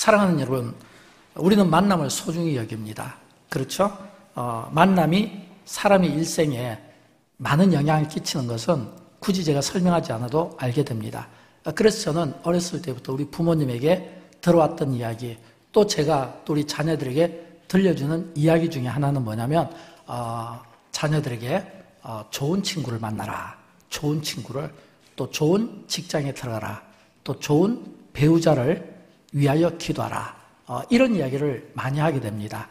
사랑하는 여러분, 우리는 만남을 소중히 여깁니다. 그렇죠? 만남이 사람의 일생에 많은 영향을 끼치는 것은 굳이 제가 설명하지 않아도 알게 됩니다. 그래서 저는 어렸을 때부터 우리 부모님에게 들어왔던 이야기, 또 제가 또 우리 자녀들에게 들려주는 이야기 중에 하나는 뭐냐면 자녀들에게 좋은 친구를 만나라, 좋은 친구를, 또 좋은 직장에 들어가라, 또 좋은 배우자를 위하여 기도하라, 이런 이야기를 많이 하게 됩니다.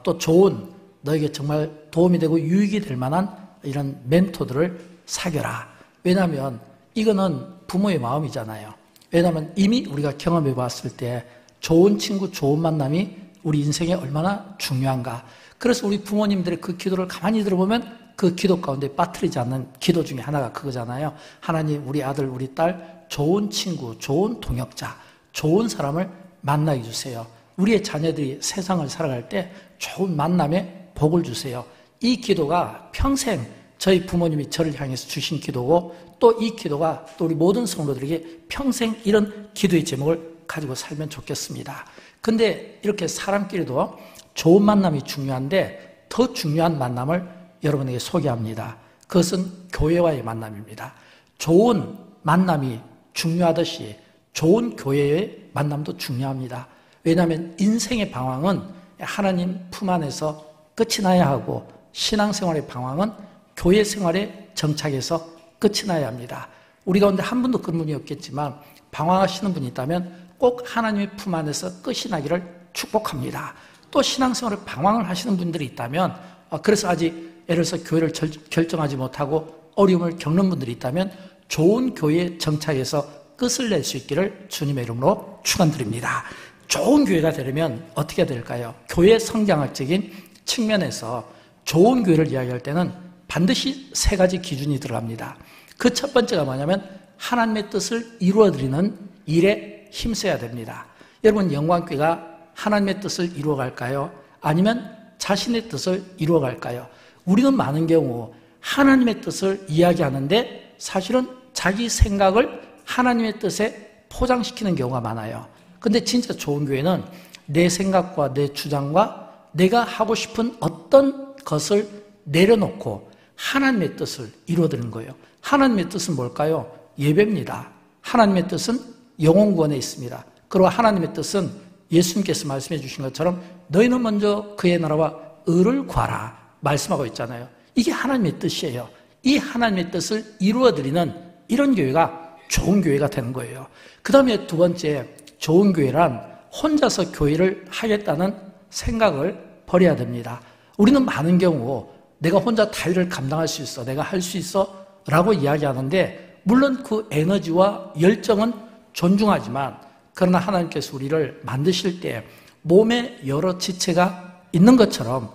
또 좋은, 너에게 정말 도움이 되고 유익이 될 만한 이런 멘토들을 사귀어라. 왜냐하면 이거는 부모의 마음이잖아요. 왜냐하면 이미 우리가 경험해 봤을 때 좋은 친구, 좋은 만남이 우리 인생에 얼마나 중요한가. 그래서 우리 부모님들의 그 기도를 가만히 들어보면 그 기도 가운데 빠뜨리지 않는 기도 중에 하나가 그거잖아요. 하나님, 우리 아들, 우리 딸 좋은 친구, 좋은 동역자, 좋은 사람을 만나게 주세요. 우리의 자녀들이 세상을 살아갈 때 좋은 만남에 복을 주세요. 이 기도가 평생 저희 부모님이 저를 향해서 주신 기도고, 또 이 기도가 또 우리 모든 성도들에게 평생 이런 기도의 제목을 가지고 살면 좋겠습니다. 근데 이렇게 사람끼리도 좋은 만남이 중요한데 더 중요한 만남을 여러분에게 소개합니다. 그것은 교회와의 만남입니다. 좋은 만남이 중요하듯이 좋은 교회의 만남도 중요합니다. 왜냐하면 인생의 방황은 하나님 품 안에서 끝이 나야 하고, 신앙생활의 방황은 교회 생활에 정착해서 끝이 나야 합니다. 우리 가운데 한 분도 그런 분이 없겠지만 방황하시는 분이 있다면 꼭 하나님의 품 안에서 끝이 나기를 축복합니다. 또 신앙생활을 방황을 하시는 분들이 있다면, 그래서 아직 예를 들어서 교회를 결정하지 못하고 어려움을 겪는 분들이 있다면 좋은 교회에 정착해서 끝을 낼 수 있기를 주님의 이름으로 축원드립니다. 좋은 교회가 되려면 어떻게 해야 될까요? 교회 성경학적인 측면에서 좋은 교회를 이야기할 때는 반드시 세 가지 기준이 들어갑니다. 그 첫 번째가 뭐냐면 하나님의 뜻을 이루어드리는 일에 힘써야 됩니다. 여러분, 영광교회가 하나님의 뜻을 이루어갈까요? 아니면 자신의 뜻을 이루어갈까요? 우리는 많은 경우 하나님의 뜻을 이야기하는데 사실은 자기 생각을 하나님의 뜻에 포장시키는 경우가 많아요. 근데 진짜 좋은 교회는 내 생각과 내 주장과 내가 하고 싶은 어떤 것을 내려놓고 하나님의 뜻을 이루어드리는 거예요. 하나님의 뜻은 뭘까요? 예배입니다. 하나님의 뜻은 영혼구원에 있습니다. 그리고 하나님의 뜻은 예수님께서 말씀해 주신 것처럼 너희는 먼저 그의 나라와 의를 구하라 말씀하고 있잖아요. 이게 하나님의 뜻이에요. 이 하나님의 뜻을 이루어드리는 이런 교회가 좋은 교회가 되는 거예요. 그 다음에 두 번째, 좋은 교회란 혼자서 교회를 하겠다는 생각을 버려야 됩니다. 우리는 많은 경우 내가 혼자 다 일을 감당할 수 있어, 내가 할 수 있어 라고 이야기하는데, 물론 그 에너지와 열정은 존중하지만, 그러나 하나님께서 우리를 만드실 때 몸에 여러 지체가 있는 것처럼,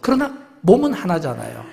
그러나 몸은 하나잖아요.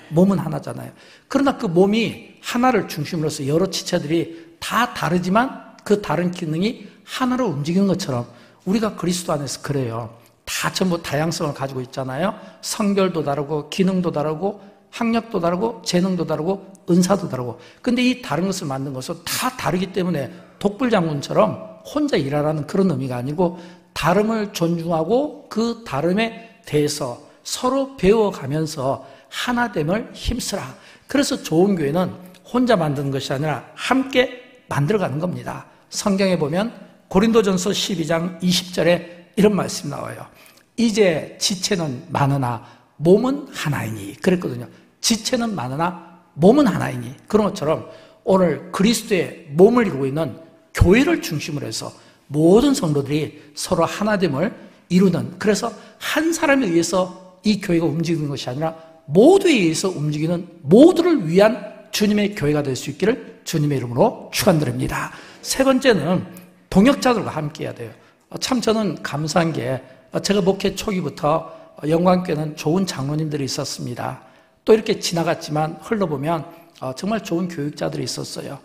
그러나 그 몸이 하나를 중심으로서 여러 지체들이 다 다르지만 그 다른 기능이 하나로 움직이는 것처럼 우리가 그리스도 안에서 그래요. 다 전부 다양성을 가지고 있잖아요. 성결도 다르고, 기능도 다르고, 학력도 다르고, 재능도 다르고, 은사도 다르고. 근데 이 다른 것을 만든 것은 다 다르기 때문에 독불장군처럼 혼자 일하라는 그런 의미가 아니고, 다름을 존중하고 그 다름에 대해서 서로 배워가면서 하나됨을 힘쓰라. 그래서 좋은 교회는 혼자 만드는 것이 아니라 함께 만들어가는 겁니다. 성경에 보면 고린도전서 12장 20절에 이런 말씀이 나와요. 이제 지체는 많으나 몸은 하나이니. 그랬거든요. 지체는 많으나 몸은 하나이니. 그런 것처럼 오늘 그리스도의 몸을 이루고 있는 교회를 중심으로 해서 모든 성도들이 서로 하나됨을 이루는, 그래서 한 사람에 의해서 이 교회가 움직이는 것이 아니라 모두에 의해서 움직이는, 모두를 위한 주님의 교회가 될 수 있기를 주님의 이름으로 축원드립니다. 세 번째는 동역자들과 함께 해야 돼요. 참 저는 감사한 게, 제가 목회 초기부터 영광교회는 좋은 장로님들이 있었습니다. 또 이렇게 지나갔지만 흘러보면 정말 좋은 교육자들이 있었어요.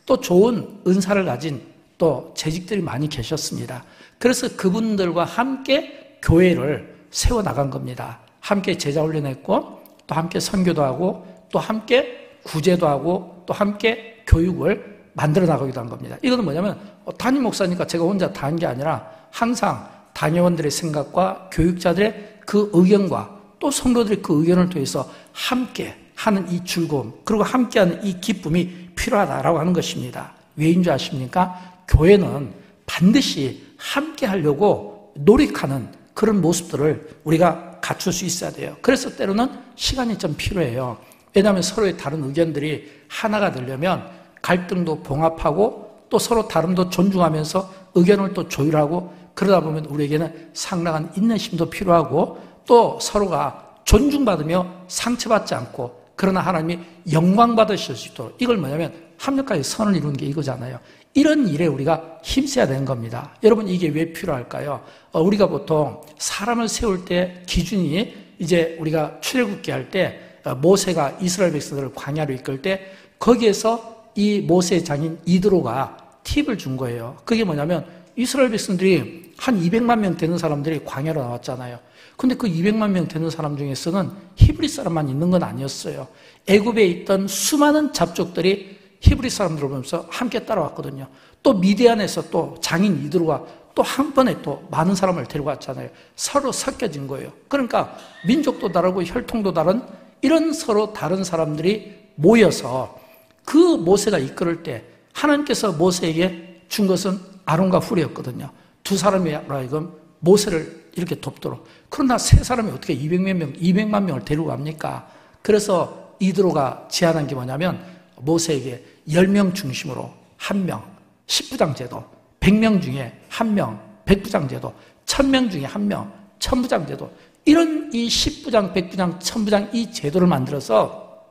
또 좋은 은사를 가진 또 재직들이 많이 계셨습니다. 그래서 그분들과 함께 교회를 세워나간 겁니다. 함께 제자 훈련했고, 또 함께 선교도 하고, 또 함께 구제도 하고, 또 함께 교육을 만들어 나가기도 한 겁니다. 이거는 뭐냐면 담임 목사니까 제가 혼자 다 한 게 아니라 항상 담임원들의 생각과 교육자들의 그 의견과 또 성도들의 그 의견을 통해서 함께 하는 이 즐거움, 그리고 함께하는 이 기쁨이 필요하다라고 하는 것입니다. 왜인 줄 아십니까? 교회는 반드시 함께 하려고 노력하는 그런 모습들을 우리가 갖출 수 있어야 돼요. 그래서 때로는 시간이 좀 필요해요. 왜냐하면 서로의 다른 의견들이 하나가 되려면 갈등도 봉합하고 또 서로 다름도 존중하면서 의견을 또 조율하고 그러다 보면 우리에게는 상당한 인내심도 필요하고 또 서로가 존중받으며 상처받지 않고 그러나 하나님이 영광 받으실 수 있도록 이걸 뭐냐면 합력하여 선을 이루는 게 이거잖아요. 이런 일에 우리가 힘써야 되는 겁니다. 여러분 이게 왜 필요할까요? 우리가 보통 사람을 세울 때 기준이 이제 우리가 출애굽기 할 때 모세가 이스라엘 백성들을 광야로 이끌 때 거기에서 이 모세의 장인 이드로가 팁을 준 거예요. 그게 뭐냐면 이스라엘 백성들이 한 200만 명 되는 사람들이 광야로 나왔잖아요. 근데 그 200만 명 되는 사람 중에서는 히브리 사람만 있는 건 아니었어요. 애굽에 있던 수많은 잡족들이 히브리 사람들을 보면서 함께 따라왔거든요. 또 미디안에서 또 장인 이드로가 또 한 번에 또 많은 사람을 데리고 왔잖아요. 서로 섞여진 거예요. 그러니까 민족도 다르고 혈통도 다른 이런 서로 다른 사람들이 모여서 그 모세가 이끌을 때 하나님께서 모세에게 준 것은 아론과 훌이었거든요. 두 사람이 하여금 모세를 이렇게 돕도록. 그러나 세 사람이 어떻게 200만 명을 데리고 갑니까? 그래서 이드로가 제안한 게 뭐냐면 모세에게 10명 중심으로 1명, 10부장 제도, 100명 중에 1명, 100부장 제도, 1000명 중에 1명, 1000부장 제도, 이런 이 10부장, 100부장, 1000부장 이 제도를 만들어서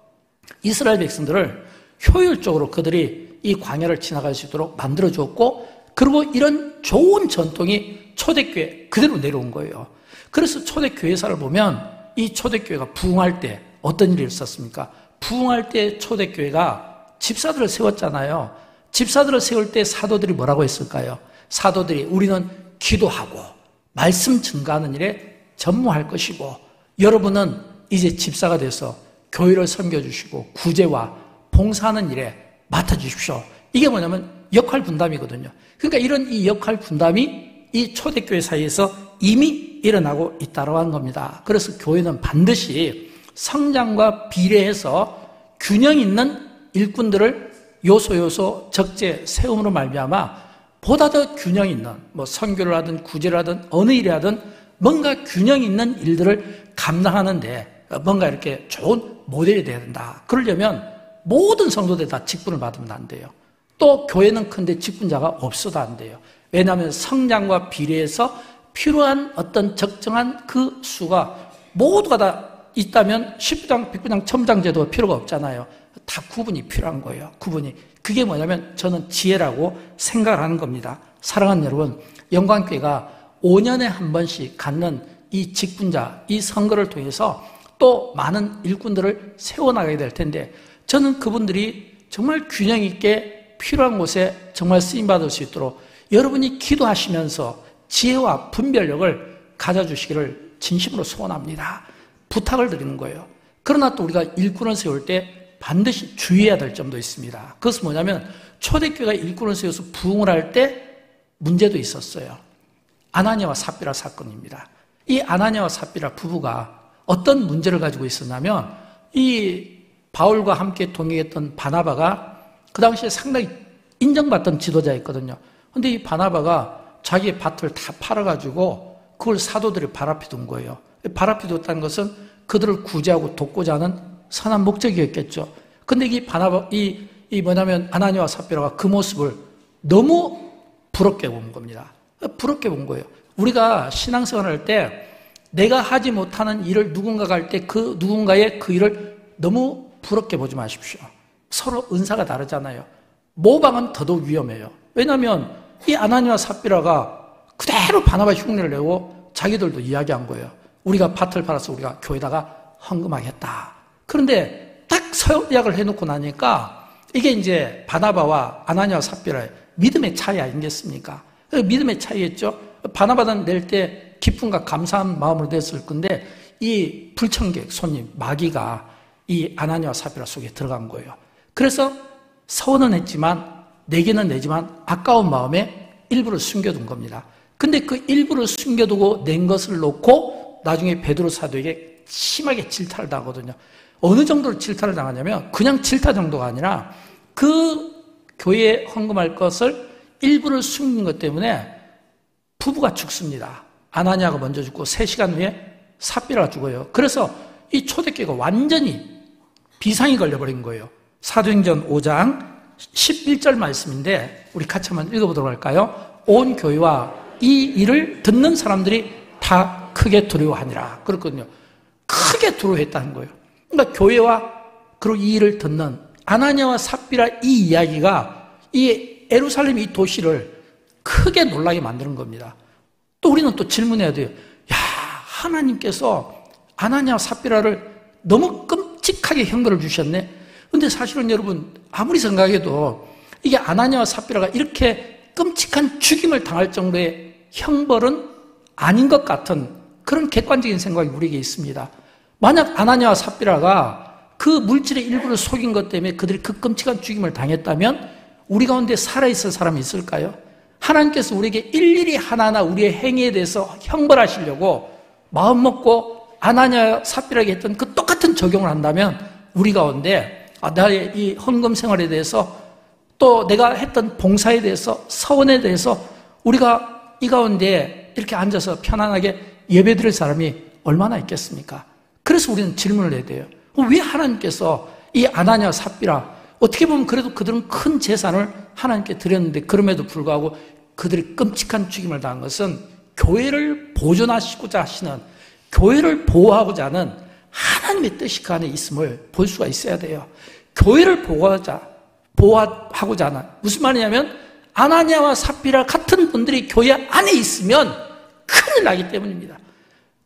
이스라엘 백성들을 효율적으로 그들이 이 광야를 지나갈 수 있도록 만들어 주었고, 그리고 이런 좋은 전통이 초대교회 그대로 내려온 거예요. 그래서 초대교회사를 보면 이 초대교회가 부흥할 때 어떤 일이 있었습니까? 부흥할 때 초대교회가 집사들을 세웠잖아요. 집사들을 세울 때 사도들이 뭐라고 했을까요? 사도들이 우리는 기도하고 말씀 증가하는 일에 전무할 것이고 여러분은 이제 집사가 돼서 교회를 섬겨주시고 구제와 봉사하는 일에 맡아주십시오. 이게 뭐냐면 역할 분담이거든요. 그러니까 이런 이 역할 분담이 이 초대교회 사이에서 이미 일어나고 있다고 하는 겁니다. 그래서 교회는 반드시 성장과 비례해서 균형 있는 일꾼들을 요소 적재 세움으로 말미암아 보다 더 균형 있는 뭐 선교를 하든 구제를 하든 어느 일을 하든 뭔가 균형 있는 일들을 감당하는데 뭔가 이렇게 좋은 모델이 돼야 된다. 그러려면 모든 성도들이 다 직분을 받으면 안 돼요. 또 교회는 큰데 직분자가 없어도 안 돼요. 왜냐하면 성장과 비례해서 필요한 어떤 적정한 그 수가 모두가 다 있다면 10부장, 100부장, 1000부장 제도가 필요가 없잖아요. 다 구분이 필요한 거예요. 구분이. 그게 뭐냐면 저는 지혜라고 생각을 하는 겁니다. 사랑하는 여러분, 영광교회가 5년에 한 번씩 갖는 이 직분자, 이 선거를 통해서 또 많은 일꾼들을 세워나가게 될 텐데 저는 그분들이 정말 균형 있게 필요한 곳에 정말 쓰임받을 수 있도록 여러분이 기도하시면서 지혜와 분별력을 가져주시기를 진심으로 소원합니다. 부탁을 드리는 거예요. 그러나 또 우리가 일꾼을 세울 때 반드시 주의해야 될 점도 있습니다. 그것은 뭐냐면 초대교회가 일꾼을 세워서 부흥을 할 때 문제도 있었어요. 아나니아와 삽비라 사건입니다. 이 아나니아와 삽비라 부부가 어떤 문제를 가지고 있었냐면 이 바울과 함께 동행했던 바나바가 그 당시에 상당히 인정받던 지도자였거든요. 그런데 이 바나바가 자기의 밭을 다 팔아가지고 그걸 사도들이 발 앞에 둔 거예요. 발 앞에 뒀다는 것은 그들을 구제하고 돕고자 하는 선한 목적이었겠죠. 근데 이 바나바, 뭐냐면 아나니아와 삽비라가 그 모습을 너무 부럽게 본 겁니다. 부럽게 본 거예요. 우리가 신앙생활 할 때 내가 하지 못하는 일을 누군가가 할 때 그 누군가의 그 일을 너무 부럽게 보지 마십시오. 서로 은사가 다르잖아요. 모방은 더더욱 위험해요. 왜냐하면 이 아나니아와 삽비라가 그대로 바나바 흉내를 내고 자기들도 이야기한 거예요. 우리가 밭을 팔아서 우리가 교회다가 헌금하겠다. 그런데 딱 서약을 해놓고 나니까 이게 이제 바나바와 아나니아와 삽비라의 믿음의 차이 아니겠습니까? 믿음의 차이겠죠. 바나바는 낼 때 기쁨과 감사한 마음으로 냈을 건데 이 불청객 손님 마귀가 이 아나니아와 삽비라 속에 들어간 거예요. 그래서 서원은 했지만 내게는 내지만 아까운 마음에 일부를 숨겨둔 겁니다. 근데 그 일부를 숨겨두고 낸 것을 놓고 나중에 베드로 사도에게 심하게 질타를 당하거든요. 어느 정도로 질타를 당하냐면 그냥 질타 정도가 아니라 그 교회에 헌금할 것을 일부를 숨긴 것 때문에 부부가 죽습니다. 아나니아가 먼저 죽고 3시간 후에 삽비라가 죽어요. 그래서 이 초대교회가 완전히 비상이 걸려버린 거예요. 사도행전 5장 11절 말씀인데 우리 같이 한번 읽어보도록 할까요? 온 교회와 이 일을 듣는 사람들이 다 크게 두려워하니라. 그렇거든요. 크게 두려워했다는 거예요. 그러니까 교회와 그리고 이 일을 듣는 아나니아와 삽비라 이 이야기가 이 예루살렘 이 도시를 크게 놀라게 만드는 겁니다. 또 우리는 또 질문해야 돼요. 야, 하나님께서 아나니아와 삽비라를 너무 끔찍하게 형벌을 주셨네. 근데 사실은 여러분 아무리 생각해도 이게 아나니아와 삽비라가 이렇게 끔찍한 죽임을 당할 정도의 형벌은 아닌 것 같은 그런 객관적인 생각이 우리에게 있습니다. 만약 아나니아와 삽비라가 그 물질의 일부를 속인 것 때문에 그들이 그 끔찍한 죽임을 당했다면 우리 가운데 살아있을 사람이 있을까요? 하나님께서 우리에게 일일이 하나하나 우리의 행위에 대해서 형벌하시려고 마음먹고 아나니아 삽비라에게 했던 그 똑같은 적용을 한다면 우리 가운데 나의 이 헌금 생활에 대해서 또 내가 했던 봉사에 대해서 서원에 대해서 우리가 이 가운데 이렇게 앉아서 편안하게 예배드릴 사람이 얼마나 있겠습니까? 그래서 우리는 질문을 해야 돼요. 왜 하나님께서 이 아나니아 삽비라 어떻게 보면 그래도 그들은 큰 재산을 하나님께 드렸는데 그럼에도 불구하고 그들이 끔찍한 죽임을 당한 것은 교회를 보존하시고자 하시는 교회를 보호하고자 하는 하나님의 뜻이 그 안에 있음을 볼 수가 있어야 돼요. 교회를 보호하고자 하는 무슨 말이냐면 아나니아와 삽비라 같은 분들이 교회 안에 있으면 큰일 나기 때문입니다.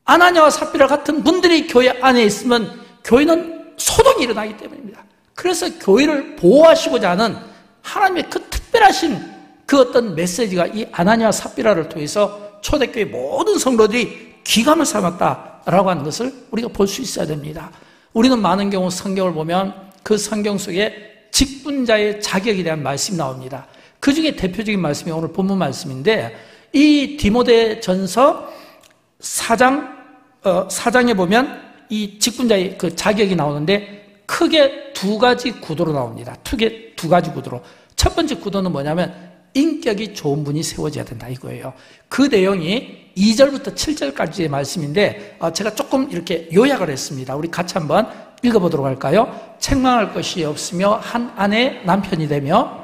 아나니아와 삽비라 같은 분들이 교회 안에 있으면 교회는 소동이 일어나기 때문입니다. 그래서 교회를 보호하시고자 하는 하나님의 그 특별하신 그 어떤 메시지가 이 아나니아와 삽비라를 통해서 초대교회 모든 성도들이 귀감을 삼았다라고 하는 것을 우리가 볼 수 있어야 됩니다. 우리는 많은 경우 성경을 보면 그 성경 속에 직분자의 자격에 대한 말씀이 나옵니다. 그 중에 대표적인 말씀이 오늘 본문 말씀인데 이 디모데전서 4장에 보면 이 직분자의 그 자격이 나오는데 크게 두 가지 구도로 나옵니다. 크게 두 가지 구도로. 첫 번째 구도는 뭐냐면 인격이 좋은 분이 세워져야 된다 이거예요. 그 내용이 2절부터 7절까지의 말씀인데 제가 조금 이렇게 요약을 했습니다. 우리 같이 한번 읽어보도록 할까요? 책망할 것이 없으며 한 아내 남편이 되며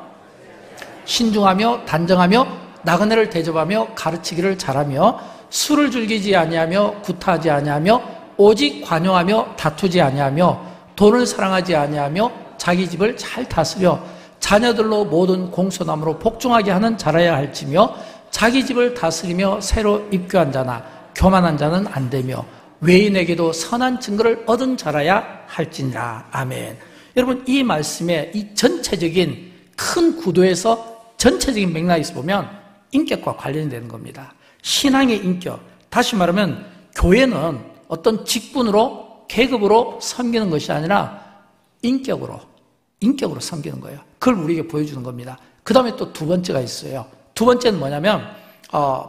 신중하며 단정하며 나그네를 대접하며 가르치기를 잘하며 술을 즐기지 아니하며 구타하지 아니하며 오직 관용하며 다투지 아니하며 돈을 사랑하지 아니하며 자기 집을 잘 다스려 자녀들로 모든 공손함으로 복종하게 하는 자라야 할지며 자기 집을 다스리며 새로 입교한 자나 교만한 자는 안 되며 외인에게도 선한 증거를 얻은 자라야 할지니라. 아멘. 여러분 이 말씀의 이 전체적인 큰 구도에서 전체적인 맥락에서 보면 인격과 관련이 되는 겁니다. 신앙의 인격. 다시 말하면 교회는 어떤 직분으로 계급으로 섬기는 것이 아니라 인격으로 섬기는 거예요. 그걸 우리에게 보여주는 겁니다. 그 다음에 또 두 번째가 있어요. 두 번째는 뭐냐면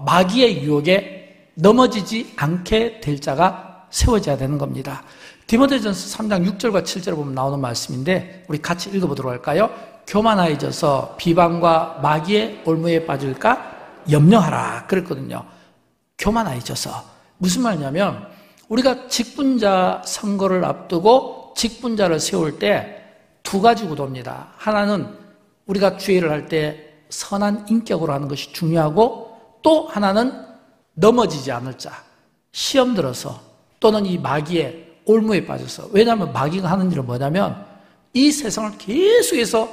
마귀의 유혹에 넘어지지 않게 될 자가 세워져야 되는 겁니다. 디모데전서 3장 6절과 7절에 보면 나오는 말씀인데 우리 같이 읽어보도록 할까요? 교만하여져서 비방과 마귀의 올무에 빠질까 염려하라 그랬거든요. 교만하여져서 무슨 말이냐면 우리가 직분자 선거를 앞두고 직분자를 세울 때 두 가지 구도입니다. 하나는 우리가 주의를 할 때 선한 인격으로 하는 것이 중요하고 또 하나는 넘어지지 않을 자, 시험 들어서 또는 이 마귀의 올무에 빠져서. 왜냐하면 마귀가 하는 일은 뭐냐면 이 세상을 계속해서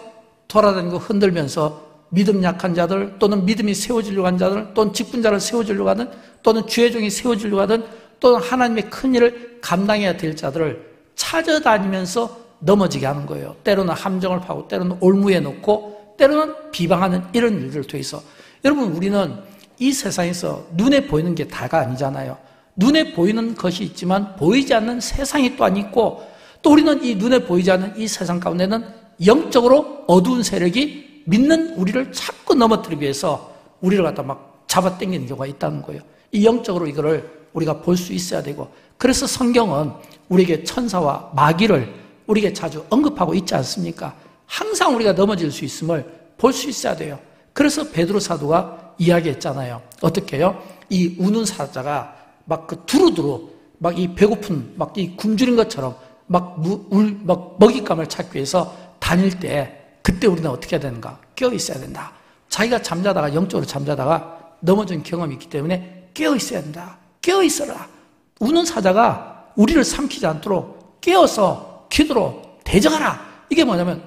돌아다니고 흔들면서 믿음 약한 자들 또는 믿음이 세워지려고 하는 자들 또는 직분자를 세워주려고 하든 또는 주의 종이 세워지려고 하든 또는 하나님의 큰 일을 감당해야 될 자들을 찾아다니면서 넘어지게 하는 거예요. 때로는 함정을 파고 때로는 올무에 놓고 때로는 비방하는 이런 일들을 통해서. 여러분 우리는 이 세상에서 눈에 보이는 게 다가 아니잖아요. 눈에 보이는 것이 있지만 보이지 않는 세상이 또한 있고 또 우리는 이 눈에 보이지 않는 이 세상 가운데는 영적으로 어두운 세력이 믿는 우리를 자꾸 넘어뜨리기 위해서 우리를 갖다 막 잡아당기는 경우가 있다는 거예요. 이 영적으로 이거를 우리가 볼 수 있어야 되고, 그래서 성경은 우리에게 천사와 마귀를 우리에게 자주 언급하고 있지 않습니까? 항상 우리가 넘어질 수 있음을 볼 수 있어야 돼요. 그래서 베드로 사도가 이야기했잖아요. 어떻게 해요? 이 우는 사자가 막 그 두루두루 막 이 배고픈 막 이 굶주린 것처럼 막 먹잇감을 찾기 위해서 다닐 때, 그때 우리는 어떻게 해야 되는가? 깨어 있어야 된다. 자기가 잠자다가, 영적으로 잠자다가 넘어진 경험이 있기 때문에 깨어 있어야 된다. 깨어 있어라. 우는 사자가 우리를 삼키지 않도록 깨어서 기도로 대적하라. 이게 뭐냐면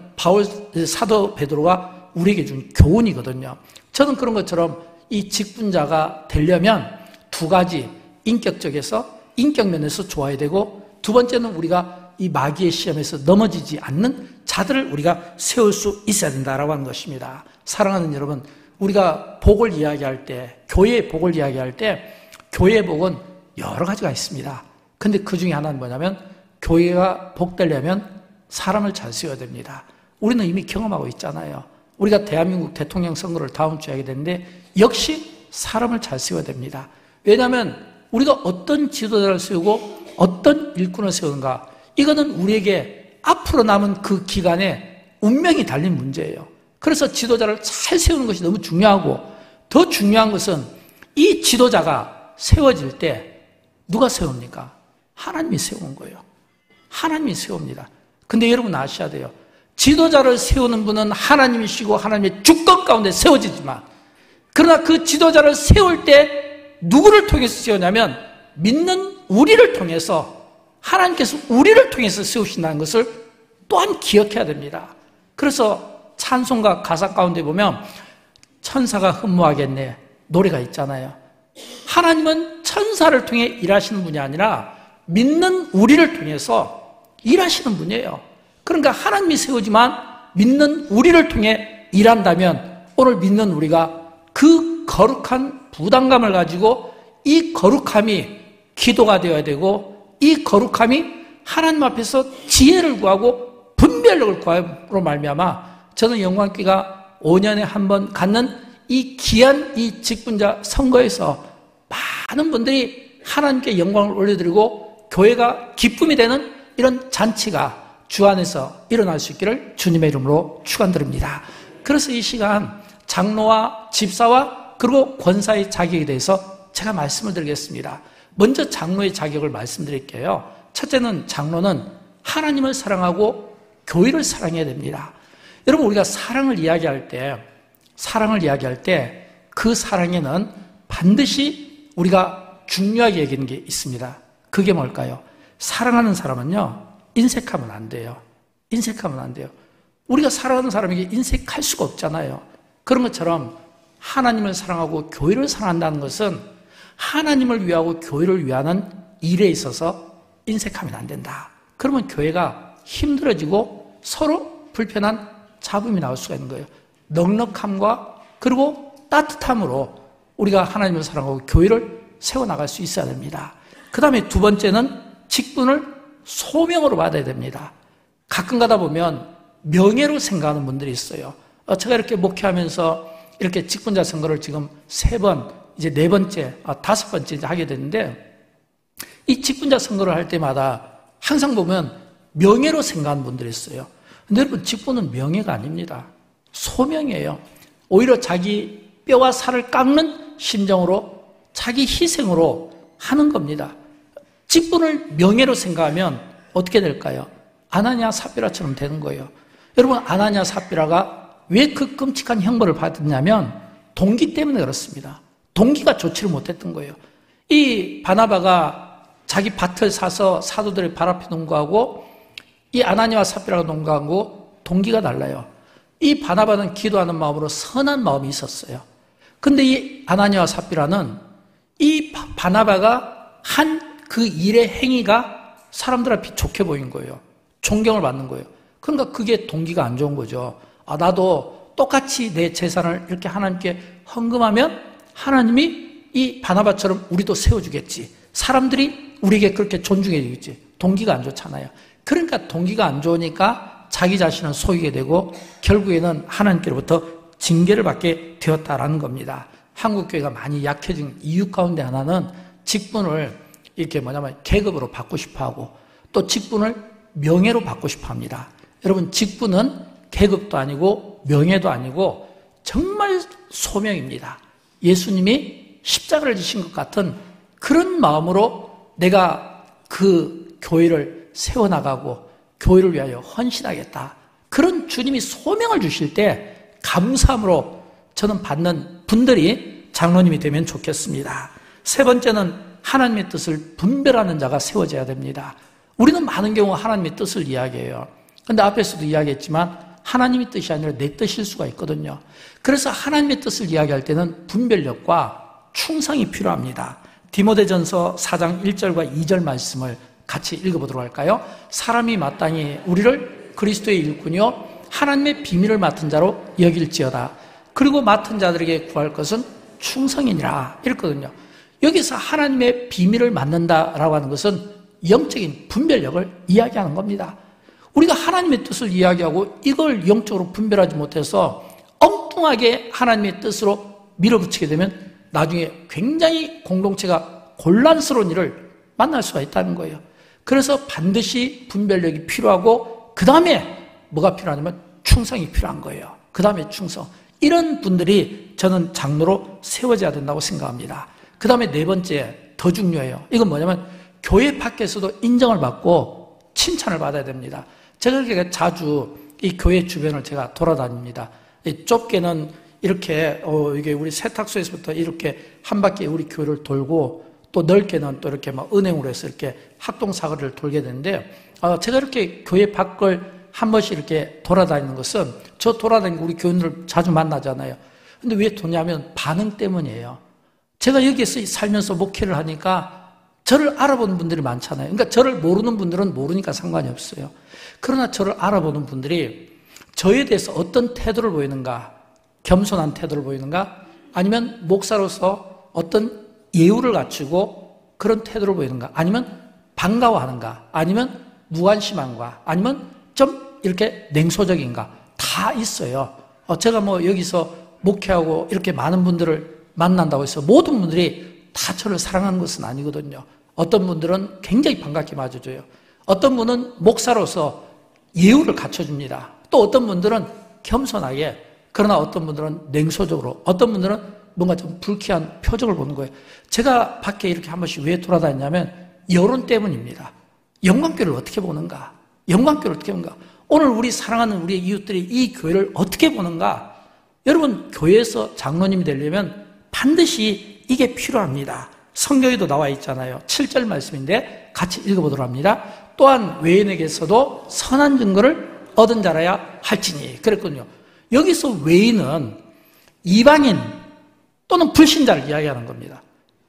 사도 베드로가 우리에게 준 교훈이거든요. 저는 그런 것처럼 이 직분자가 되려면 두 가지, 인격적에서, 인격 면에서 좋아야 되고, 두 번째는 우리가 이 마귀의 시험에서 넘어지지 않는 자들을 우리가 세울 수 있어야 된다라고 하는 것입니다. 사랑하는 여러분, 우리가 복을 이야기할 때, 교회의 복을 이야기할 때, 교회의 복은 여러 가지가 있습니다. 근데 그 중에 하나는 뭐냐면, 교회가 복되려면 사람을 잘 세워야 됩니다. 우리는 이미 경험하고 있잖아요. 우리가 대한민국 대통령 선거를 다음 주에 하게 되는데, 역시 사람을 잘 세워야 됩니다. 왜냐하면 우리가 어떤 지도자를 세우고 어떤 일꾼을 세우는가, 이거는 우리에게 앞으로 남은 그 기간에 운명이 달린 문제예요. 그래서 지도자를 잘 세우는 것이 너무 중요하고, 더 중요한 것은 이 지도자가 세워질 때 누가 세웁니까? 하나님이 세운 거예요. 하나님이 세웁니다. 근데 여러분 아셔야 돼요. 지도자를 세우는 분은 하나님이시고 하나님의 주권 가운데 세워지지만, 그러나 그 지도자를 세울 때 누구를 통해서 세우냐면 믿는 우리를 통해서, 하나님께서 우리를 통해서 세우신다는 것을 또한 기억해야 됩니다. 그래서 찬송가 가사 가운데 보면 천사가 흠모하겠네 노래가 있잖아요. 하나님은 천사를 통해 일하시는 분이 아니라 믿는 우리를 통해서 일하시는 분이에요. 그러니까 하나님이 세우지만 믿는 우리를 통해 일한다면, 오늘 믿는 우리가 그 거룩한 부담감을 가지고, 이 거룩함이 기도가 되어야 되고, 이 거룩함이 하나님 앞에서 지혜를 구하고 분별력을 구함으로 말미암아, 저는 영광교회가 5년에 한 번 갖는 이 귀한 이 직분자 선거에서 많은 분들이 하나님께 영광을 올려드리고 교회가 기쁨이 되는 이런 잔치가 주 안에서 일어날 수 있기를 주님의 이름으로 축원드립니다. 그래서 이 시간 장로와 집사와 그리고 권사의 자격에 대해서 제가 말씀을 드리겠습니다. 먼저 장로의 자격을 말씀드릴게요. 첫째는, 장로는 하나님을 사랑하고 교회를 사랑해야 됩니다. 여러분, 우리가 사랑을 이야기할 때 그 사랑에는 반드시 우리가 중요하게 여기는 게 있습니다. 그게 뭘까요? 사랑하는 사람은요, 인색하면 안 돼요. 인색하면 안 돼요. 우리가 사랑하는 사람에게 인색할 수가 없잖아요. 그런 것처럼 하나님을 사랑하고 교회를 사랑한다는 것은 하나님을 위하고 교회를 위하는 일에 있어서 인색하면 안 된다. 그러면 교회가 힘들어지고 서로 불편한 잡음이 나올 수가 있는 거예요. 넉넉함과 그리고 따뜻함으로 우리가 하나님을 사랑하고 교회를 세워나갈 수 있어야 됩니다. 그 다음에 두 번째는 직분을 소명으로 받아야 됩니다. 가끔 가다 보면 명예로 생각하는 분들이 있어요. 제가 이렇게 목회하면서 이렇게 직분자 선거를 지금 3번, 이제 4번째, 5번째 이제 하게 됐는데, 이 직분자 선거를 할 때마다 항상 보면 명예로 생각하는 분들이 있어요. 근데 여러분, 직분은 명예가 아닙니다. 소명이에요. 오히려 자기 뼈와 살을 깎는 심정으로, 자기 희생으로 하는 겁니다. 직분을 명예로 생각하면 어떻게 될까요? 아나니아 삽비라처럼 되는 거예요. 여러분, 아나니아 삽비라가 왜 그 끔찍한 형벌을 받았냐면 동기 때문에 그렇습니다. 동기가 좋지를 못했던 거예요. 이 바나바가 자기 밭을 사서 사도들의 발 앞에 농구하고, 이 아나니아와 삽비라가 농구하고 동기가 달라요. 이 바나바는 기도하는 마음으로 선한 마음이 있었어요. 근데 이 아나니아와 삽비라는 이 바나바가 한 그 일의 행위가 사람들 앞에 좋게 보인 거예요. 존경을 받는 거예요. 그러니까 그게 동기가 안 좋은 거죠. 나도 똑같이 내 재산을 이렇게 하나님께 헌금하면 하나님이 이 바나바처럼 우리도 세워주겠지. 사람들이 우리에게 그렇게 존중해 주겠지. 동기가 안 좋잖아요. 그러니까 동기가 안 좋으니까 자기 자신을 속이게 되고 결국에는 하나님께로부터 징계를 받게 되었다라는 겁니다. 한국교회가 많이 약해진 이유 가운데 하나는 직분을 이렇게 계급으로 받고 싶어하고 또 직분을 명예로 받고 싶어합니다. 여러분, 직분은 계급도 아니고 명예도 아니고 정말 소명입니다. 예수님이 십자가를 지신 것 같은 그런 마음으로 내가 그 교회를 세워나가고 교회를 위하여 헌신하겠다. 그런 주님이 소명을 주실 때 감사함으로 저는 받는 분들이 장로님이 되면 좋겠습니다. 세 번째는 하나님의 뜻을 분별하는 자가 세워져야 됩니다. 우리는 많은 경우 하나님의 뜻을 이야기해요. 그런데 앞에서도 이야기했지만 하나님의 뜻이 아니라 내 뜻일 수가 있거든요. 그래서 하나님의 뜻을 이야기할 때는 분별력과 충성이 필요합니다. 디모데전서 4장 1절과 2절 말씀을 같이 읽어보도록 할까요? 사람이 마땅히 우리를 그리스도의 일꾼이요 하나님의 비밀을 맡은 자로 여길지어다. 그리고 맡은 자들에게 구할 것은 충성이니라 이랬거든요. 여기서 하나님의 비밀을 맡는다라고 하는 것은 영적인 분별력을 이야기하는 겁니다. 우리가 하나님의 뜻을 이야기하고 이걸 영적으로 분별하지 못해서 엉뚱하게 하나님의 뜻으로 밀어붙이게 되면 나중에 굉장히 공동체가 곤란스러운 일을 만날 수가 있다는 거예요. 그래서 반드시 분별력이 필요하고 그 다음에 뭐가 필요하냐면 충성이 필요한 거예요. 그 다음에 충성. 이런 분들이 저는 장로로 세워져야 된다고 생각합니다. 그 다음에 네 번째 더 중요해요. 이건 뭐냐면 교회 밖에서도 인정을 받고 칭찬을 받아야 됩니다. 제가 이렇게 자주 이 교회 주변을 제가 돌아다닙니다. 좁게는 이렇게 이게 우리 세탁소에서부터 이렇게 한 바퀴 우리 교회를 돌고 또 넓게는 또 이렇게 막 은행으로 해서 이렇게 학동사거리를 돌게 되는데 제가 이렇게 교회 밖을 한 번씩 이렇게 돌아다니는 것은 저 돌아다니고 우리 교인들 자주 만나잖아요. 근데 왜 도냐면 반응 때문이에요. 제가 여기에서 살면서 목회를 하니까 저를 알아보는 분들이 많잖아요. 그러니까 저를 모르는 분들은 모르니까 상관이 없어요. 그러나 저를 알아보는 분들이 저에 대해서 어떤 태도를 보이는가, 겸손한 태도를 보이는가, 아니면 목사로서 어떤 예우를 갖추고 그런 태도를 보이는가, 아니면 반가워하는가, 아니면 무관심한가, 아니면 좀 이렇게 냉소적인가, 다 있어요. 제가 여기서 목회하고 이렇게 많은 분들을 만난다고 해서 모든 분들이 다 저를 사랑하는 것은 아니거든요. 어떤 분들은 굉장히 반갑게 맞아줘요. 어떤 분은 목사로서 예우를 갖춰줍니다. 또 어떤 분들은 겸손하게, 그러나 어떤 분들은 냉소적으로, 어떤 분들은 뭔가 좀 불쾌한 표정을 보는 거예요. 제가 밖에 이렇게 한 번씩 왜 돌아다니냐면 여론 때문입니다. 영광교회를 어떻게 보는가? 영광교회를 어떻게 보는가? 오늘 우리 사랑하는 우리 이웃들이 이 교회를 어떻게 보는가? 여러분, 교회에서 장로님이 되려면 반드시 이게 필요합니다. 성경에도 나와 있잖아요. 7절 말씀인데 같이 읽어보도록 합니다. 또한 외인에게서도 선한 증거를 얻은 자라야 할지니. 그랬거든요. 여기서 외인은 이방인 또는 불신자를 이야기하는 겁니다.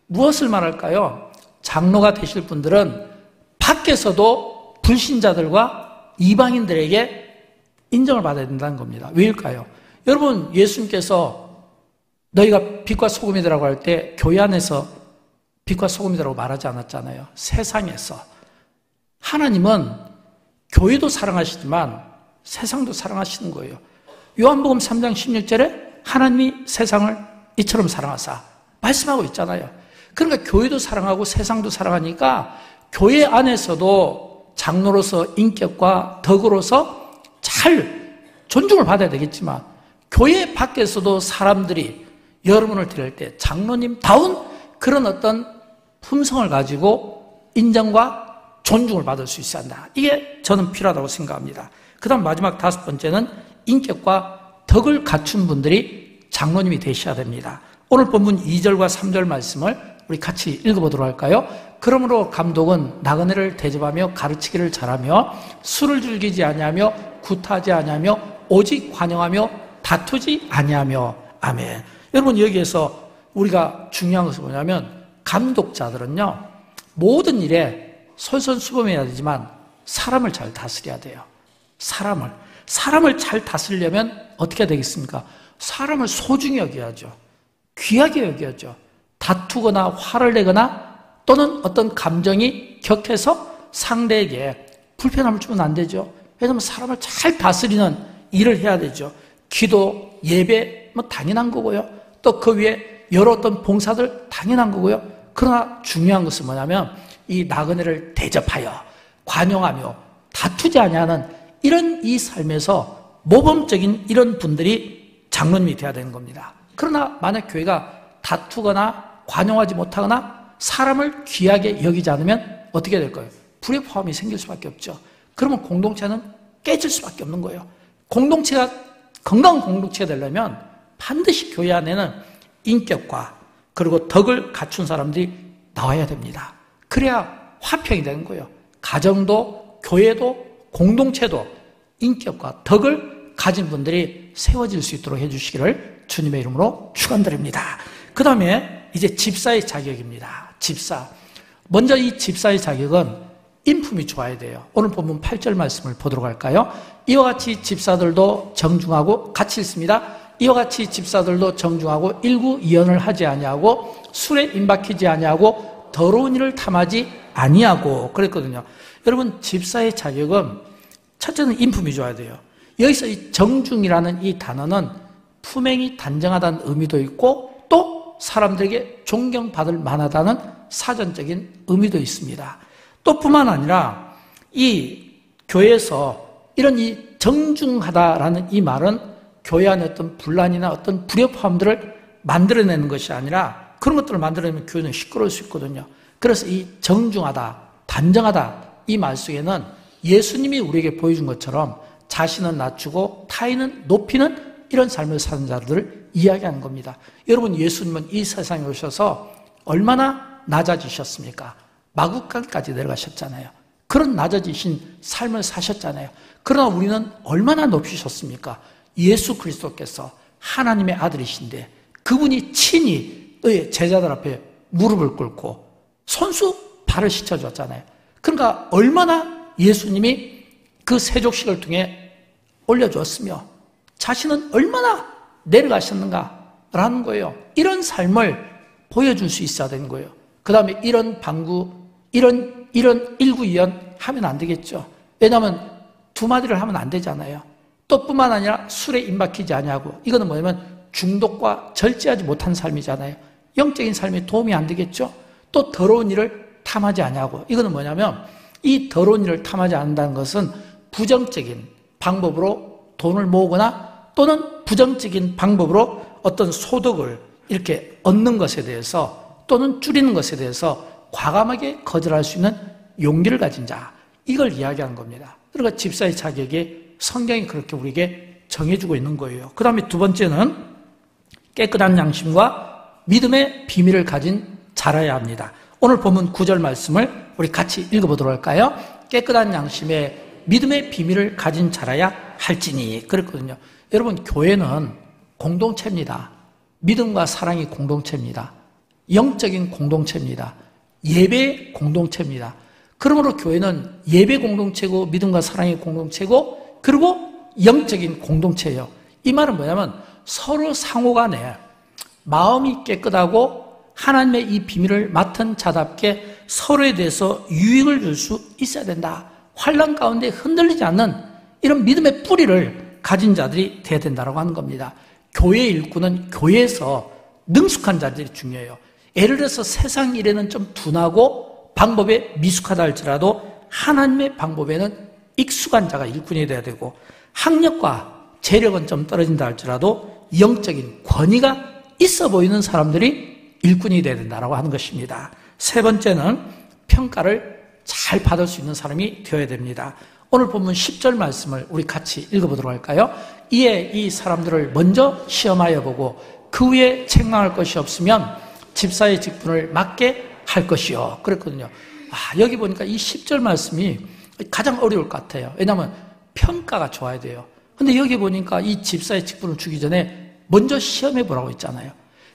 무엇을 말할까요? 장로가 되실 분들은 밖에서도 불신자들과 이방인들에게 인정을 받아야 된다는 겁니다. 왜일까요? 여러분, 예수님께서 너희가 빛과 소금이라고 할 때 교회 안에서 빛과 소금이라고 말하지 않았잖아요. 세상에서. 하나님은 교회도 사랑하시지만 세상도 사랑하시는 거예요. 요한복음 3장 16절에 하나님이 세상을 이처럼 사랑하사 말씀하고 있잖아요. 그러니까 교회도 사랑하고 세상도 사랑하니까 교회 안에서도 장로로서 인격과 덕으로서 잘 존중을 받아야 되겠지만 교회 밖에서도 사람들이 여러분을 드릴 때 장로님다운 그런 어떤 품성을 가지고 인정과 존중을 받을 수 있어야 한다. 이게 저는 필요하다고 생각합니다. 그 다음 마지막 다섯 번째는 인격과 덕을 갖춘 분들이 장로님이 되셔야 됩니다. 오늘 본문 2절과 3절 말씀을 우리 같이 읽어보도록 할까요? 그러므로 감독은 나그네를 대접하며 가르치기를 잘하며 술을 즐기지 아니하며 구타하지 아니하며 오직 환영하며 다투지 아니하며. 아멘. 여러분, 여기에서 우리가 중요한 것은 뭐냐면 감독자들은요 모든 일에 솔선수범해야 되지만 사람을 잘 다스려야 돼요. 사람을 잘 다스리려면 어떻게 해야 되겠습니까? 사람을 소중히 여겨야죠. 귀하게 여겨야죠. 다투거나 화를 내거나 또는 어떤 감정이 격해서 상대에게 불편함을 주면 안 되죠. 왜냐하면 사람을 잘 다스리는 일을 해야 되죠. 기도, 예배 뭐 당연한 거고요. 또 그 위에 여러 어떤 봉사들 당연한 거고요. 그러나 중요한 것은 뭐냐면 이 나그네를 대접하여 관용하며 다투지 아니하는 이런 이 삶에서 모범적인 이런 분들이 장로님이 되어야 되는 겁니다. 그러나 만약 교회가 다투거나 관용하지 못하거나 사람을 귀하게 여기지 않으면 어떻게 될 거예요? 불협화음이 생길 수밖에 없죠. 그러면 공동체는 깨질 수밖에 없는 거예요. 공동체가 건강한 공동체가 되려면 반드시 교회 안에는 인격과 그리고 덕을 갖춘 사람들이 나와야 됩니다. 그래야 화평이 되는 거예요. 가정도 교회도 공동체도 인격과 덕을 가진 분들이 세워질 수 있도록 해주시기를 주님의 이름으로 축원드립니다. 그 다음에 이제 집사의 자격입니다. 집사. 먼저 이 집사의 자격은 인품이 좋아야 돼요. 오늘 본문 8절 말씀을 보도록 할까요? 이와 같이 집사들도 정중하고 같이 읽습니다. 이와 같이 집사들도 정중하고 일구이연을 하지 아니하고 술에 임박히지 아니하고 더러운 일을 탐하지 아니하고 그랬거든요. 여러분 집사의 자격은 첫째는 인품이 좋아야 돼요. 여기서 이 정중이라는 이 단어는 품행이 단정하다는 의미도 있고 또 사람들에게 존경받을 만하다는 사전적인 의미도 있습니다. 또 뿐만 아니라 이 교회에서 이런 이 정중하다라는 이 말은 교회 안에 어떤 분란이나 어떤 불협화음들을 만들어내는 것이 아니라 그런 것들을 만들어내면 교회는 시끄러울 수 있거든요. 그래서 이 정중하다, 단정하다 이 말 속에는 예수님이 우리에게 보여준 것처럼 자신은 낮추고 타인은 높이는 이런 삶을 사는 자들을 이야기하는 겁니다. 여러분 예수님은 이 세상에 오셔서 얼마나 낮아지셨습니까? 마구간까지 내려가셨잖아요. 그런 낮아지신 삶을 사셨잖아요. 그러나 우리는 얼마나 높이셨습니까? 예수 그리스도께서 하나님의 아들이신데 그분이 친히 제자들 앞에 무릎을 꿇고 손수 발을 씻어줬잖아요. 그러니까 얼마나 예수님이 그 세족식을 통해 올려주었으며 자신은 얼마나 내려가셨는가라는 거예요. 이런 삶을 보여줄 수 있어야 되는 거예요. 그 다음에 이런 방구, 이런 일구이연 하면 안 되겠죠. 왜냐하면 두 마디를 하면 안 되잖아요. 또 뿐만 아니라 술에 임박히지 아니하고 이거는 뭐냐면 중독과 절제하지 못한 삶이잖아요. 영적인 삶에 도움이 안 되겠죠. 또 더러운 일을 탐하지 아니하고 이거는 뭐냐면 이 더러운 일을 탐하지 않는다는 것은 부정적인 방법으로 돈을 모으거나 또는 부정적인 방법으로 어떤 소득을 이렇게 얻는 것에 대해서 또는 줄이는 것에 대해서 과감하게 거절할 수 있는 용기를 가진 자, 이걸 이야기하는 겁니다. 그러니까 집사의 자격에 성경이 그렇게 우리에게 정해주고 있는 거예요. 그 다음에 두 번째는 깨끗한 양심과 믿음의 비밀을 가진 자라야 합니다. 오늘 본문 9절 말씀을 우리 같이 읽어보도록 할까요? 깨끗한 양심에 믿음의 비밀을 가진 자라야 할지니 그랬거든요. 여러분 교회는 공동체입니다. 믿음과 사랑이 공동체입니다. 영적인 공동체입니다. 예배 공동체입니다. 그러므로 교회는 예배 공동체고 믿음과 사랑의 공동체고 그리고 영적인 공동체예요. 이 말은 뭐냐면 서로 상호간에 마음이 깨끗하고 하나님의 이 비밀을 맡은 자답게 서로에 대해서 유익을 줄 수 있어야 된다. 환난 가운데 흔들리지 않는 이런 믿음의 뿌리를 가진 자들이 되어야 된다고 하는 겁니다. 교회의 일꾼은 교회에서 능숙한 자들이 중요해요. 예를 들어서 세상 일에는 좀 둔하고 방법에 미숙하다 할지라도 하나님의 방법에는 익숙한 자가 일꾼이 되어야 되고 학력과 재력은 좀 떨어진다 할지라도 영적인 권위가 있어 보이는 사람들이 일꾼이 되어야 된다고 하는 것입니다. 세 번째는 평가를 잘 받을 수 있는 사람이 되어야 됩니다. 오늘 본문 10절 말씀을 우리 같이 읽어보도록 할까요? 이에 이 사람들을 먼저 시험하여 보고 그 후에 책망할 것이 없으면 집사의 직분을 맡게 할 것이요. 그랬거든요. 여기 보니까 이 10절 말씀이 가장 어려울 것 같아요. 왜냐하면 평가가 좋아야 돼요. 근데 여기 보니까 이 집사의 직분을 주기 전에 먼저 시험해 보라고 했잖아요.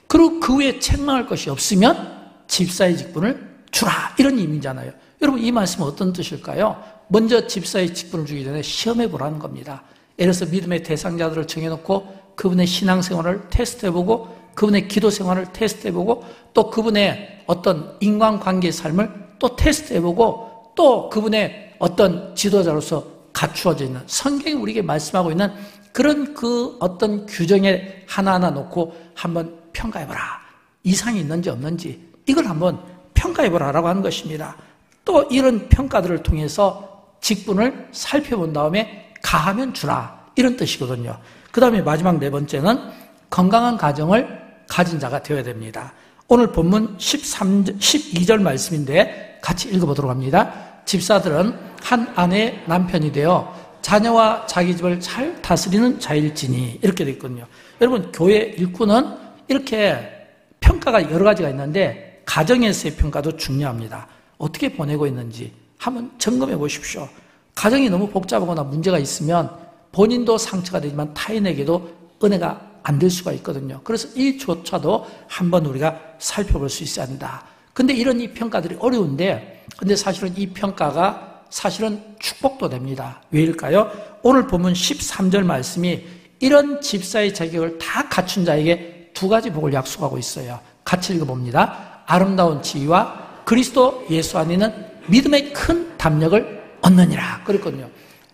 그리고 그 후에 책망할 것이 없으면 집사의 직분을 주라 이런 의미잖아요. 여러분 이 말씀은 어떤 뜻일까요? 먼저 집사의 직분을 주기 전에 시험해 보라는 겁니다. 예를 들어서 믿음의 대상자들을 정해놓고 그분의 신앙생활을 테스트해보고 그분의 기도생활을 테스트해보고 또 그분의 어떤 인간관계의 삶을 또 테스트해보고 또 그분의 어떤 지도자로서 갖추어져 있는, 성경이 우리에게 말씀하고 있는 그런 그 어떤 규정에 하나하나 놓고 한번 평가해보라. 이상이 있는지 없는지 이걸 한번 평가해보라라고 하는 것입니다. 또 이런 평가들을 통해서 직분을 살펴본 다음에 가하면 주라, 이런 뜻이거든요. 그 다음에 마지막 네 번째는 건강한 가정을 가진 자가 되어야 됩니다. 오늘 본문 12절 말씀인데 같이 읽어보도록 합니다. 집사들은 한 아내의 남편이 되어 자녀와 자기 집을 잘 다스리는 자일지니, 이렇게 되어 있거든요. 여러분, 교회 일꾼은 이렇게 평가가 여러 가지가 있는데 가정에서의 평가도 중요합니다. 어떻게 보내고 있는지 한번 점검해 보십시오. 가정이 너무 복잡하거나 문제가 있으면 본인도 상처가 되지만 타인에게도 은혜가 안 될 수가 있거든요. 그래서 이조차도 한번 우리가 살펴볼 수 있어야 한다. 근데 이런 이 평가들이 어려운데, 근데 사실은 이 평가가 사실은 축복도 됩니다. 왜일까요? 오늘 본문 13절 말씀이 이런 집사의 자격을 다 갖춘 자에게 두 가지 복을 약속하고 있어요. 같이 읽어봅니다. 아름다운 지위와 그리스도 예수 안에는 믿음의 큰 담력을 얻느니라 그랬거든요.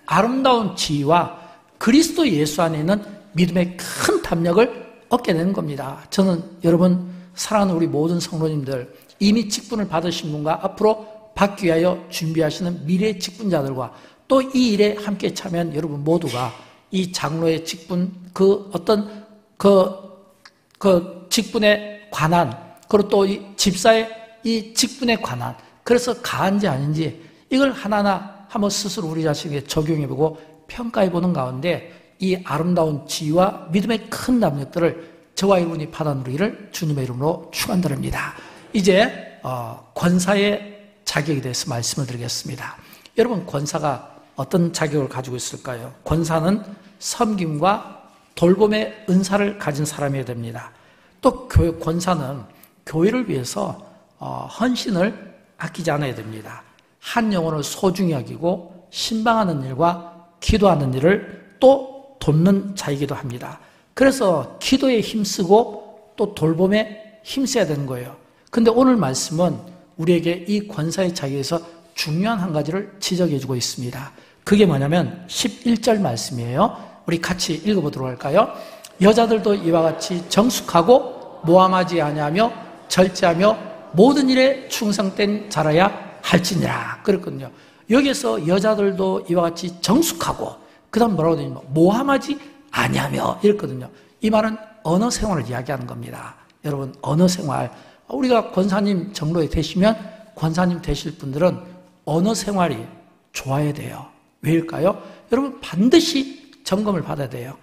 아름다운 지위와 그리스도 예수 안에는 믿음의 큰 담력을 얻게 되는 겁니다. 저는 여러분, 사랑하는 우리 모든 성도님들, 이미 직분을 받으신 분과 앞으로 받기 위하여 준비하시는 미래의 직분자들과 또 이 일에 함께 참여한 여러분 모두가 이 장로의 직분, 그 어떤 그 직분에 관한, 그리고 또 이 집사의 이 직분에 관한, 그래서 가한지 아닌지 이걸 하나하나 한번 스스로 우리 자신에게 적용해보고 평가해보는 가운데 이 아름다운 지위와 믿음의 큰 담력들을 저와 여러분이 받아 누리기를 주님의 이름으로 축원드립니다. 이제 권사의 자격에 대해서 말씀을 드리겠습니다. 여러분, 권사가 어떤 자격을 가지고 있을까요? 권사는 섬김과 돌봄의 은사를 가진 사람이어야 됩니다. 또 권사는 교회를 위해서 헌신을 아끼지 않아야 됩니다. 한 영혼을 소중히 여기고 신방하는 일과 기도하는 일을 또 돕는 자이기도 합니다. 그래서 기도에 힘쓰고 또 돌봄에 힘써야 되는 거예요. 근데 오늘 말씀은 우리에게 이 권사의 자격에서 중요한 한 가지를 지적해 주고 있습니다. 그게 뭐냐면 11절 말씀이에요. 우리 같이 읽어보도록 할까요? 여자들도 이와 같이 정숙하고 모함하지 아니하며 절제하며 모든 일에 충성된 자라야 할지니라 그랬거든요. 여기서 여자들도 이와 같이 정숙하고, 그 다음 뭐라고 되냐면 모함하지 아니하며 이랬거든요. 이 말은 언어 생활을 이야기하는 겁니다. 여러분, 언어 생활, 우리가 권사님 정로에 되시면 권사님 되실 분들은 언어 생활이 좋아야 돼요. 왜일까요? 여러분, 반드시 점검을 받아야 돼요.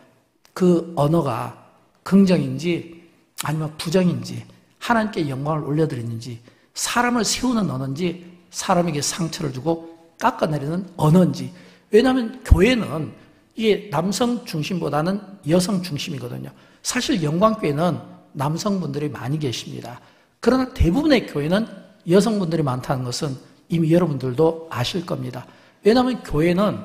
그 언어가 긍정인지 아니면 부정인지, 하나님께 영광을 올려드리는지, 사람을 세우는 언어인지 사람에게 상처를 주고 깎아내리는 언어인지. 왜냐하면 교회는 이게 남성 중심보다는 여성 중심이거든요. 사실 영광교회는 남성분들이 많이 계십니다. 그러나 대부분의 교회는 여성분들이 많다는 것은 이미 여러분들도 아실 겁니다. 왜냐하면 교회는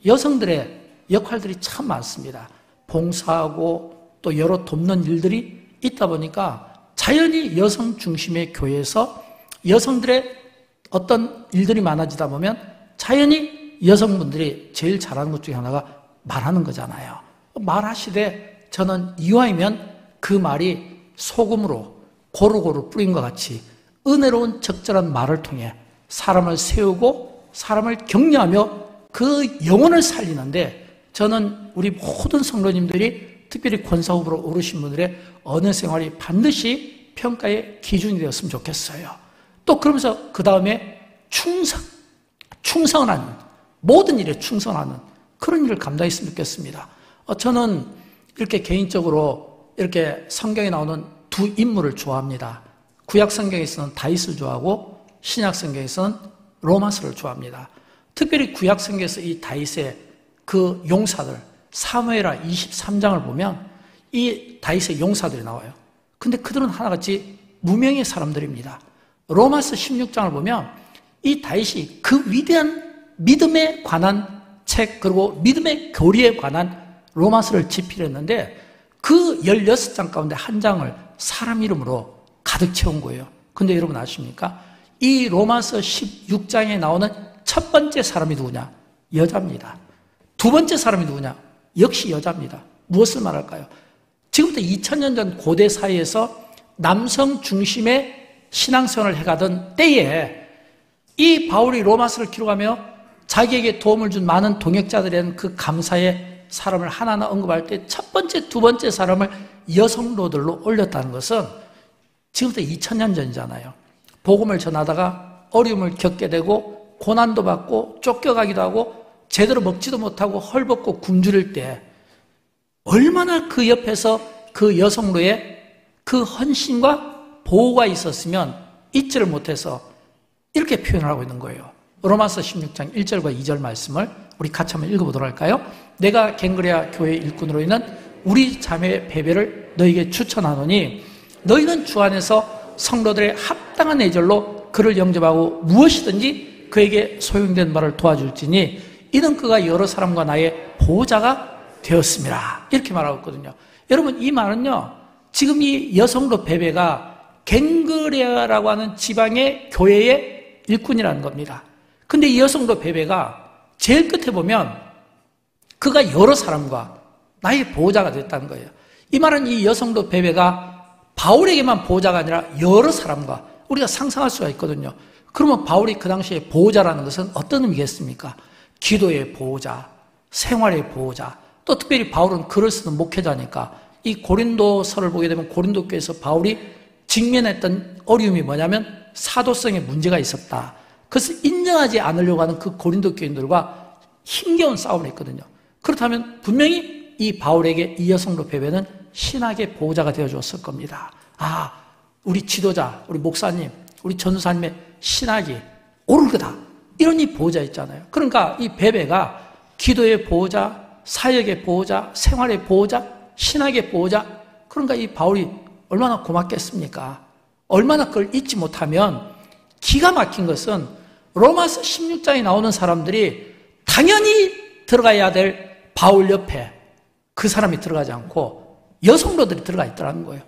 여성들의 역할들이 참 많습니다. 봉사하고 또 여러 돕는 일들이 있다 보니까 자연히 여성 중심의 교회에서 여성들의 어떤 일들이 많아지다 보면 자연히 여성분들이 제일 잘하는 것 중에 하나가 말하는 거잖아요. 말하시되 저는 이왕이면 그 말이 소금으로 고루고루 뿌린 것 같이 은혜로운 적절한 말을 통해 사람을 세우고 사람을 격려하며 그 영혼을 살리는데, 저는 우리 모든 성도님들이 특별히 권사 후보로 오르신 분들의 언어 생활이 반드시 평가의 기준이 되었으면 좋겠어요. 또 그러면서 그 다음에 충성하는, 모든 일에 충성하는 그런 일을 감당했으면 좋겠습니다. 저는 이렇게 개인적으로 이렇게 성경에 나오는 두 인물을 좋아합니다. 구약 성경에서는 다윗을 좋아하고 신약 성경에서는 로마서를 좋아합니다. 특별히 구약 성경에서 이 다윗의 그 용사들, 사무엘하 23장을 보면 이 다윗의 용사들이 나와요. 근데 그들은 하나같이 무명의 사람들입니다. 로마서 16장을 보면 이 다윗이 그 위대한 믿음에 관한 책, 그리고 믿음의 교리에 관한 로마서를 집필했는데 그 16장 가운데 한 장을 사람 이름으로 가득 채운 거예요. 근데 여러분 아십니까? 이 로마서 16장에 나오는 첫 번째 사람이 누구냐? 여자입니다. 두 번째 사람이 누구냐? 역시 여자입니다. 무엇을 말할까요? 지금부터 2000년 전 고대 사회에서 남성 중심의 신앙생활을 해가던 때에 이 바울이 로마서를 기록하며 자기에게 도움을 준 많은 동역자들에 대한 그 감사의 사람을 하나하나 언급할 때 첫 번째, 두 번째 사람을 여성로들로 올렸다는 것은 지금부터 2000년 전이잖아요. 복음을 전하다가 어려움을 겪게 되고 고난도 받고 쫓겨가기도 하고 제대로 먹지도 못하고 헐벗고 굶주릴 때 얼마나 그 옆에서 그 여성로에 그 헌신과 보호가 있었으면 잊지를 못해서 이렇게 표현을 하고 있는 거예요. 로마서 16장 1절과 2절 말씀을 우리 같이 한번 읽어보도록 할까요? 내가 갱그레아 교회 일꾼으로 있는 우리 자매 베베를 너에게 추천하노니 너희는 주 안에서 성도들의 합당한 애절로 그를 영접하고 무엇이든지 그에게 소용된 말을 도와줄지니 이는 그가 여러 사람과 나의 보호자가 되었습니다. 이렇게 말하고 있거든요. 여러분, 이 말은요, 지금 이 여성도 베베가 갱그레아라고 하는 지방의 교회의 일꾼이라는 겁니다. 근데 이 여성도 베베가 제일 끝에 보면 그가 여러 사람과 나의 보호자가 됐다는 거예요. 이 말은 이 여성도 베베가 바울에게만 보호자가 아니라 여러 사람과 우리가 상상할 수가 있거든요. 그러면 바울이 그 당시에 보호자라는 것은 어떤 의미겠습니까? 기도의 보호자, 생활의 보호자, 또 특별히 바울은 글을 쓰는 목회자니까 이 고린도서를 보게 되면 고린도 교회에서 바울이 직면했던 어려움이 뭐냐면 사도성에 문제가 있었다. 그것을 인정하지 않으려고 하는 그 고린도 교인들과 힘겨운 싸움을 했거든요. 그렇다면 분명히 이 바울에게 이 여성도 베베는 신학의 보호자가 되어주었을 겁니다. 아, 우리 지도자, 우리 목사님, 우리 전도사님의 신학이 옳을 거다. 이런 이 보호자 있잖아요. 그러니까 이 베베가 기도의 보호자, 사역의 보호자, 생활의 보호자, 신학의 보호자. 그러니까 이 바울이 얼마나 고맙겠습니까? 얼마나 그걸 잊지 못하면 기가 막힌 것은 로마서 16장에 나오는 사람들이 당연히 들어가야 될 바울 옆에 그 사람이 들어가지 않고 여성로들이 들어가 있더라는 거예요.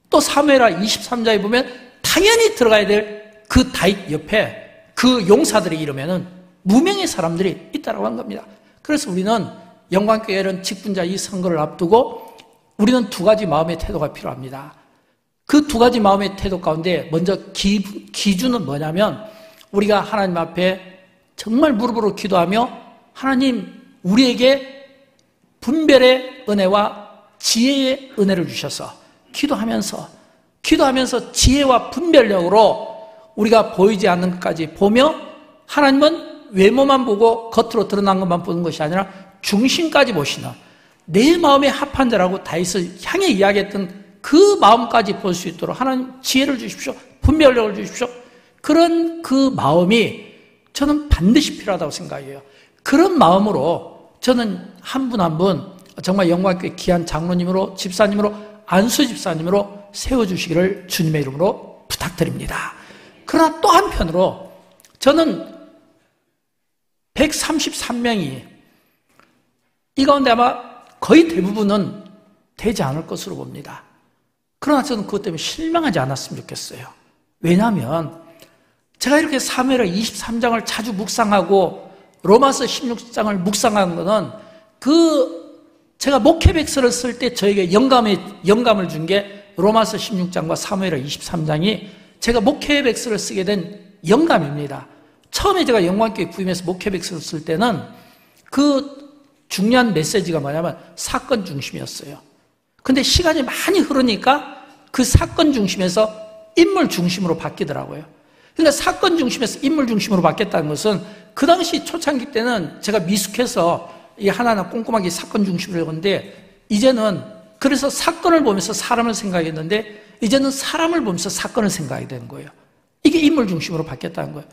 또 사무엘하 23장에 보면 당연히 들어가야 될 그 다윗 옆에 그 용사들이 이러면은 무명의 사람들이 있다라고 한 겁니다. 그래서 우리는 영광교회 이런 직분자 이 선거를 앞두고 우리는 두 가지 마음의 태도가 필요합니다. 그 두 가지 마음의 태도 가운데 먼저 기준은 뭐냐면 우리가 하나님 앞에 정말 무릎으로 기도하며 하나님 우리에게 분별의 은혜와 지혜의 은혜를 주셔서 기도하면서 지혜와 분별력으로 우리가 보이지 않는 것까지 보며 하나님은 외모만 보고 겉으로 드러난 것만 보는 것이 아니라 중심까지 보시는 내 마음에 합한 자라고 다윗을 향해 이야기했던 그 마음까지 볼 수 있도록 하나님 지혜를 주십시오. 분별력을 주십시오. 그런 그 마음이 저는 반드시 필요하다고 생각해요. 그런 마음으로 저는 한 분 한 분 정말 영광교회 귀한 장로님으로 집사님으로 안수 집사님으로 세워주시기를 주님의 이름으로 부탁드립니다. 그러나 또 한편으로 저는 133명이 이 가운데 아마 거의 대부분은 되지 않을 것으로 봅니다. 그러나 저는 그것 때문에 실망하지 않았으면 좋겠어요. 왜냐하면 제가 이렇게 사무엘하 23장을 자주 묵상하고 로마서 16장을 묵상하는 것은 제가 목회백서를 쓸 때 저에게 영감을 준 게 로마서 16장과 사무엘하 23장이 제가 목회백서를 쓰게 된 영감입니다. 처음에 제가 영광교회 부임해서 목회백서를 쓸 때는 그 중요한 메시지가 뭐냐면 사건 중심이었어요. 근데 시간이 많이 흐르니까 그 사건 중심에서 인물 중심으로 바뀌더라고요. 그러니까 사건 중심에서 인물 중심으로 바뀌었다는 것은 그 당시 초창기 때는 제가 미숙해서 하나하나 꼼꼼하게 사건 중심으로 했는데 이제는 그래서 사건을 보면서 사람을 생각했는데 이제는 사람을 보면서 사건을 생각하게 되는 거예요. 이게 인물 중심으로 바뀌었다는 거예요.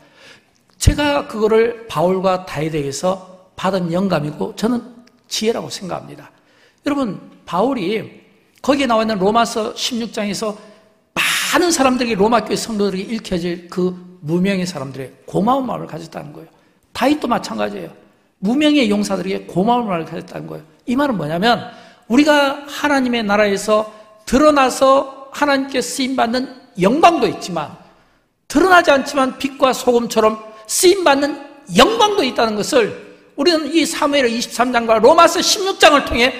제가 그거를 바울과 다윗에게서 받은 영감이고 저는 지혜라고 생각합니다. 여러분, 바울이 거기에 나와 있는 로마서 16장에서 많은 사람들에게 로마교회 성도들에게 읽혀질 그 무명의 사람들의 고마운 마음을 가졌다는 거예요. 다윗도 마찬가지예요. 무명의 용사들에게 고마운 마음을 가졌다는 거예요. 이 말은 뭐냐면 우리가 하나님의 나라에서 드러나서 하나님께 쓰임받는 영광도 있지만 드러나지 않지만 빛과 소금처럼 쓰임받는 영광도 있다는 것을 우리는 이 사무엘 23장과 로마서 16장을 통해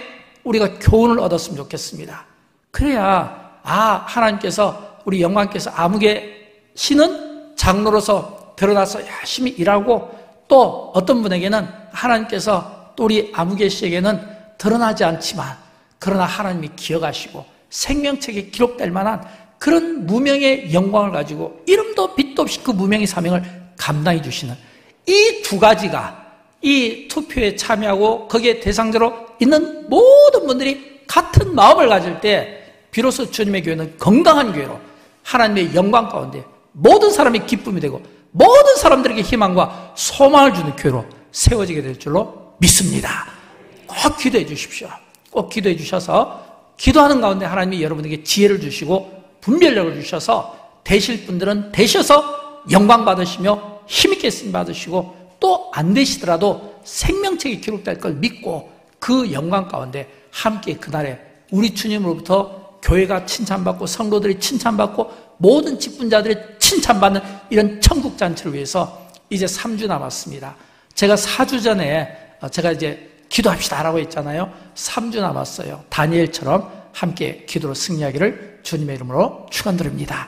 우리가 교훈을 얻었으면 좋겠습니다. 그래야 하나님께서 우리 영광께서 아무개 씨는 장로로서 드러나서 열심히 일하고 또 어떤 분에게는 하나님께서 또 우리 아무개 씨에게는 드러나지 않지만 그러나 하나님이 기억하시고 생명책에 기록될 만한 그런 무명의 영광을 가지고 이름도 빛도 없이 그 무명의 사명을 감당해 주시는 이 두 가지가 이 투표에 참여하고 거기에 대상자로 있는 모든 분들이 같은 마음을 가질 때 비로소 주님의 교회는 건강한 교회로 하나님의 영광 가운데 모든 사람이 기쁨이 되고 모든 사람들에게 희망과 소망을 주는 교회로 세워지게 될 줄로 믿습니다. 꼭 기도해 주십시오. 꼭 기도해 주셔서 기도하는 가운데 하나님이 여러분에게 지혜를 주시고 분별력을 주셔서 되실 분들은 되셔서 영광 받으시며 힘있게 쓰임 받으시고 또 안 되시더라도 생명책에 기록될 걸 믿고 그 영광 가운데 함께 그날에 우리 주님으로부터 교회가 칭찬받고 성도들이 칭찬받고 모든 직분자들이 칭찬받는 이런 천국 잔치를 위해서 이제 3주 남았습니다. 제가 4주 전에 제가 이제 기도합시다라고 했잖아요. 3주 남았어요. 다니엘처럼 함께 기도로 승리하기를 주님의 이름으로 축원드립니다.